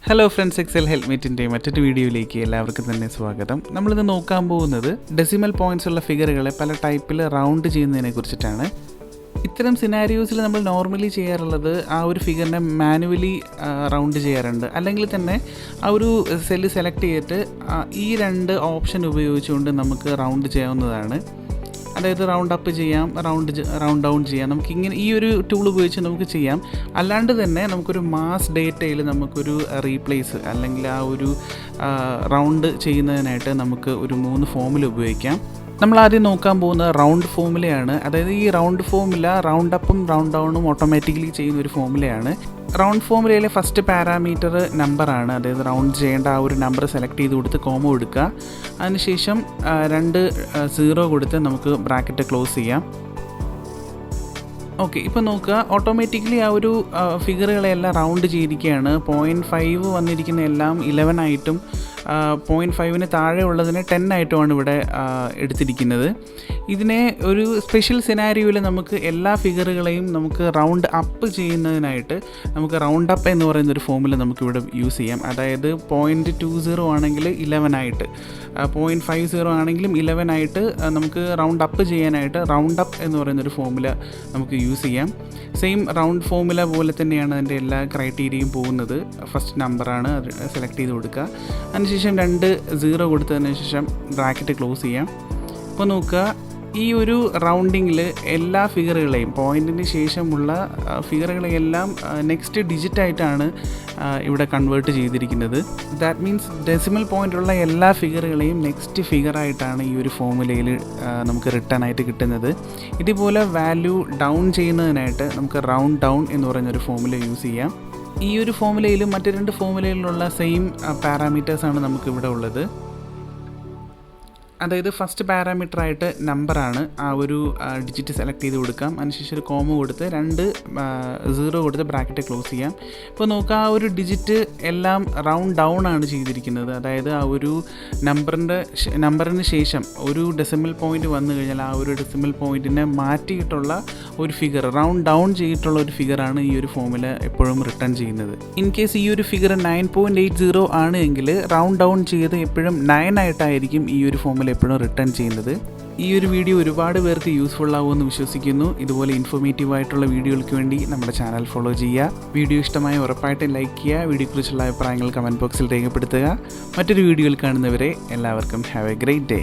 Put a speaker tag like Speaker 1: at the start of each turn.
Speaker 1: Hello friends, Excel ഹെൽമെറ്റിൻ്റെ മറ്റൊരു വീഡിയോയിലേക്ക് എല്ലാവർക്കും തന്നെ സ്വാഗതം. നമ്മളിത് നോക്കാൻ പോകുന്നത് ഡെസിമൽ പോയിൻറ്റ്സ് ഉള്ള ഫിഗറുകളെ പല ടൈപ്പിൽ റൗണ്ട് ചെയ്യുന്നതിനെ കുറിച്ചിട്ടാണ്. ഇത്തരം സിനാരിയോസിൽ നമ്മൾ നോർമലി ചെയ്യാറുള്ളത് ആ ഒരു ഫിഗറിനെ മാനുവലി റൗണ്ട് ചെയ്യാറുണ്ട്, അല്ലെങ്കിൽ തന്നെ ആ ഒരു സെല്ല് സെലക്ട് ചെയ്തിട്ട് ഈ രണ്ട് ഓപ്ഷൻ ഉപയോഗിച്ചുകൊണ്ട് നമുക്ക് റൗണ്ട് ചെയ്യാവുന്നതാണ്. അതായത് റൗണ്ട് അപ്പ് ചെയ്യാം, റൗണ്ട് ഡൗൺ ചെയ്യാം. നമുക്കിങ്ങനെ ഈ ഒരു ടൂൾ ഉപയോഗിച്ച് നമുക്ക് ചെയ്യാം. അല്ലാണ്ട് തന്നെ നമുക്കൊരു മാസ് ഡേറ്റയിൽ നമുക്കൊരു റീപ്ലേസ് അല്ലെങ്കിൽ ആ ഒരു റൗണ്ട് ചെയ്യുന്നതിനായിട്ട് നമുക്ക് ഒരു 3 ഫോമുല ഉപയോഗിക്കാം. നമ്മൾ ആദ്യം നോക്കാൻ പോകുന്നത് റൗണ്ട് ഫോമുലയാണ്. അതായത് ഈ റൗണ്ട് ഫോമുല റൗണ്ട് അപ്പും റൗണ്ട് ഡൗണും ഓട്ടോമാറ്റിക്കലി ചെയ്യുന്ന ഒരു ഫോമുലയാണ്. റൗണ്ട് ഫോമുലയിലെ ഫസ്റ്റ് പാരാമീറ്റർ നമ്പറാണ്. അതായത് റൗണ്ട് ചെയ്യേണ്ട ആ ഒരു നമ്പർ സെലക്ട് ചെയ്ത് കൊടുത്ത് കോമ കൊടുക്കുക. അതിനുശേഷം 2 0 കൊടുത്ത് നമുക്ക് ബ്രാക്കറ്റ് ക്ലോസ് ചെയ്യാം. ഓക്കെ, ഇപ്പോൾ നോക്കുക, ഓട്ടോമാറ്റിക്കലി ആ ഒരു ഫിഗറുകളെല്ലാം റൗണ്ട് ചെയ്തിരിക്കുകയാണ്. 0.5 വന്നിരിക്കുന്ന എല്ലാം 11 ആയിട്ടും 0.5 താഴെ ഉള്ളതിനെ 10 ആയിട്ടുമാണ് ഇവിടെ എടുത്തിരിക്കുന്നത്. ഇതിനെ ഒരു സ്പെഷ്യൽ സിനാരിയോയിൽ നമുക്ക് എല്ലാ ഫിഗറുകളെയും നമുക്ക് റൗണ്ട് അപ്പ് ചെയ്യുന്നതിനായിട്ട് നമുക്ക് റൗണ്ട് അപ്പ് എന്ന് പറയുന്നൊരു ഫോമുല നമുക്കിവിടെ യൂസ് ചെയ്യാം. അതായത് 0.20 ആണെങ്കിൽ 11 ആയിട്ട്, 0.50 ആണെങ്കിലും 11 ആയിട്ട് നമുക്ക് റൗണ്ട് അപ്പ് ചെയ്യാനായിട്ട് റൗണ്ട് അപ്പ് എന്ന് പറയുന്നൊരു ഫോമുല നമുക്ക് യൂസ് ചെയ്യാം. സെയിം റൗണ്ട് ഫോമുല പോലെ തന്നെയാണ് അതിൻ്റെ എല്ലാ ക്രൈറ്റീരിയയും പോകുന്നത്. ഫസ്റ്റ് നമ്പറാണ്, അത് സെലക്ട് ചെയ്ത് കൊടുക്കുക. അതിനുശേഷം 2 0 കൊടുത്തതിന് ശേഷം ബ്രാക്കറ്റ് ക്ലോസ് ചെയ്യാം. അപ്പോൾ നോക്കുക, ഈ ഒരു റൗണ്ടിങ്ങിൽ എല്ലാ ഫിഗറുകളെയും പോയിൻറ്റിന് ശേഷമുള്ള ഫിഗറുകളെയെല്ലാം നെക്സ്റ്റ് ഡിജിറ്റായിട്ടാണ് ഇവിടെ കൺവേർട്ട് ചെയ്തിരിക്കുന്നത്. ദാറ്റ് മീൻസ് ഡെസിമൽ പോയിൻ്റുള്ള എല്ലാ ഫിഗറുകളെയും നെക്സ്റ്റ് ഫിഗറായിട്ടാണ് ഈ ഒരു ഫോമുലയിൽ നമുക്ക് റിട്ടേൺ ആയിട്ട് കിട്ടുന്നത്. ഇതുപോലെ വാല്യൂ ഡൗൺ ചെയ്യുന്നതിനായിട്ട് നമുക്ക് റൗണ്ട് ഡൗൺ എന്ന് പറയുന്നൊരു ഫോമുല യൂസ് ചെയ്യാം. ഈ ഒരു ഫോമുലയിലും മറ്റ് 2 ഫോമുലയിലുള്ള സെയിം പാരാമീറ്റേഴ്സാണ് നമുക്കിവിടെ ഉള്ളത്. അതായത് ഫസ്റ്റ് പാരാമീറ്ററായിട്ട് നമ്പറാണ്, ആ ഒരു ഡിജിറ്റ് സെലക്ട് ചെയ്ത് കൊടുക്കാം. അതിനുശേഷം ഒരു കോമ കൊടുത്ത് 2 0 കൊടുത്ത് ബ്രാക്കറ്റ് ക്ലോസ് ചെയ്യാം. ഇപ്പോൾ നോക്കുക, ആ ഒരു ഡിജിറ്റ് എല്ലാം റൗണ്ട് ഡൗൺ ആണ് ചെയ്തിരിക്കുന്നത്. അതായത് ആ ഒരു നമ്പറിന് ശേഷം ഒരു ഡെസിമൽ പോയിൻറ്റ് വന്നു കഴിഞ്ഞാൽ ആ ഒരു ഡെസിമൽ പോയിൻറ്റിനെ മാറ്റിയിട്ടുള്ള ഒരു ഫിഗർ, റൗണ്ട് ഡൗൺ ചെയ്തിട്ടുള്ള ഒരു ഫിഗറാണ് ഈ ഒരു ഫോമുല എപ്പോഴും റിട്ടേൺ ചെയ്യുന്നത്. ഇൻ കേസ് ഈ ഒരു ഫിഗർ 9.80 ആണ് എങ്കിൽ റൗണ്ട് ഡൗൺ ചെയ്ത് എപ്പോഴും 9 ആയിട്ടായിരിക്കും ഈ ഒരു ഫോമുല എപ്പോഴും റിട്ടേൺ ചെയ്യുന്നത്. ഈ ഒരു വീഡിയോ ഒരുപാട് പേർക്ക് യൂസ്ഫുൾ ആവുമെന്ന് വിശ്വസിക്കുന്നു. ഇതുപോലെ ഇൻഫോർമേറ്റീവ് ആയിട്ടുള്ള വീഡിയോകൾക്ക് വേണ്ടി നമ്മുടെ ചാനൽ ഫോളോ ചെയ്യുക. വീഡിയോ ഇഷ്ടമായി ഉറപ്പായിട്ടും ലൈക്ക് ചെയ്യുക. വീഡിയോയെക്കുറിച്ചുള്ള അഭിപ്രായങ്ങൾ കമൻറ്റ് ബോക്സിൽ രേഖപ്പെടുത്തുക. മറ്റൊരു വീഡിയോയിൽ കാണുന്നവരെ എല്ലാവർക്കും ഹാവ് എ ഗ്രേറ്റ് ഡേ.